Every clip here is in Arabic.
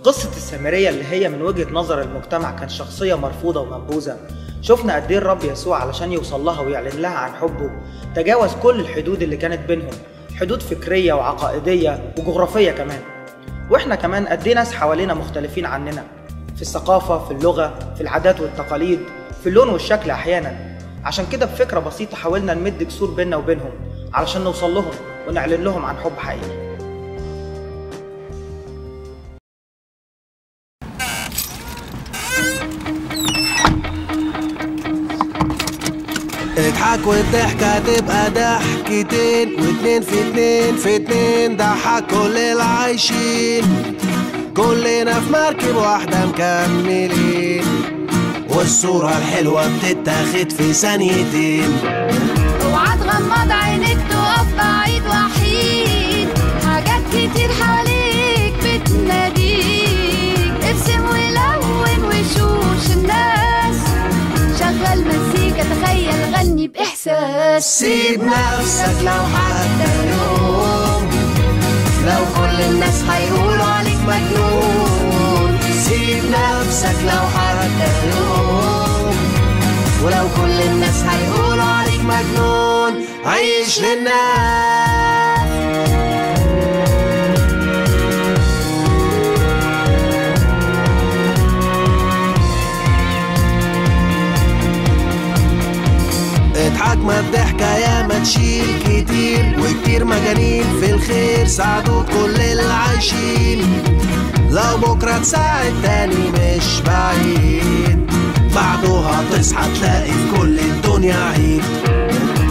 قصة السامرية اللي هي من وجهة نظر المجتمع كانت شخصية مرفوضة ومنبوذة، شفنا قد ايه الرب يسوع علشان يوصل لها ويعلن لها عن حبه تجاوز كل الحدود اللي كانت بينهم، حدود فكرية وعقائدية وجغرافية كمان. واحنا كمان قد ايه ناس حوالينا مختلفين عننا في الثقافة، في اللغة، في العادات والتقاليد، في اللون والشكل احيانا. عشان كده بفكرة بسيطة حاولنا نمد جسور بيننا وبينهم علشان نوصل لهم ونعلن لهم عن حب حقيقي. اضحك والضحكة تبقى ضحكتين، واتنين في اتنين في اتنين ضحك كل العايشين، كلنا في مركب واحدة مكملين، والصورة الحلوة بتتاخد في ثانيتين. اوعى تغمض عينيك تقف بعيد وحيد، حاجات كتير حواليك بتناديك، ارسم ولون وشوش الناس، شغل مزيكا تخيل غني بإحساس. سيب نفسك لو حتى يوم، لو كل الناس هيقولوا عليك مجنون، سيب نفسك لو حتى يوم، ولو كل الناس هيقولوا عليك مجنون، عيش للناس. اضحك ما الضحكة يا ما تشيل كتير، وكتير مجانين في الخير ساعدوا كل العايشين، لو بكرة تساعد تاني مش بعيد، بعدها تصحى تلاقي في كل الدنيا عيد.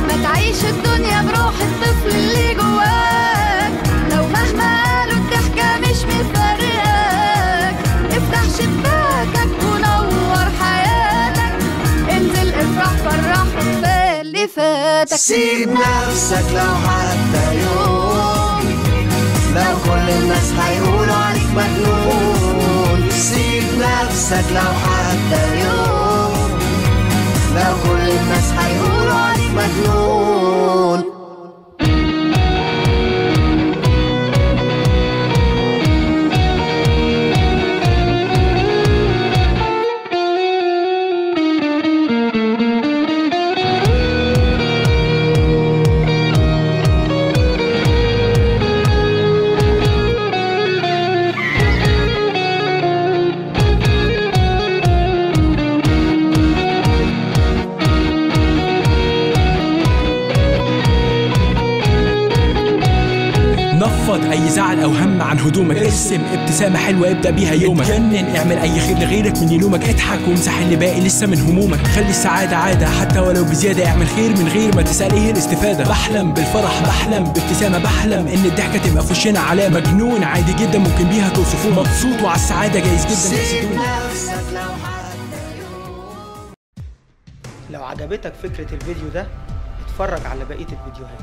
ما تعيش الدنيا بروح الطفل اللي جواك، لو مهما قالوا الضحكة مش مفارقاك، افتح شباكك ونور حياتك، انزل افرح فرح وكفاية اللي فاتك. سيب نفسك لو حتى يوم، لو كل الناس هيقولوا عليك مجنون، سيب نفسك لو حتى يوم، لو كل الناس هيقولوا عليك مجنون. نفض اي زعل او هم عن هدومك، ارسم ابتسامه حلوه ابدا بيها يومك، اتجنن اعمل اي خير لغيرك من يلومك، اضحك وامسح اللي باقي لسه من همومك، خلي السعاده عاده حتى ولو بزياده، اعمل خير من غير ما تسال ايه الاستفاده، بحلم بالفرح بحلم بابتسامه، بحلم ان الضحكه تبقى في وشنا علامه، مجنون عادي جدا ممكن بيها توصفوه، مبسوط وعلى السعاده جايز جدا تحسدوه. لو عجبتك فكرة الفيديو ده اتفرج على بقية الفيديوهات.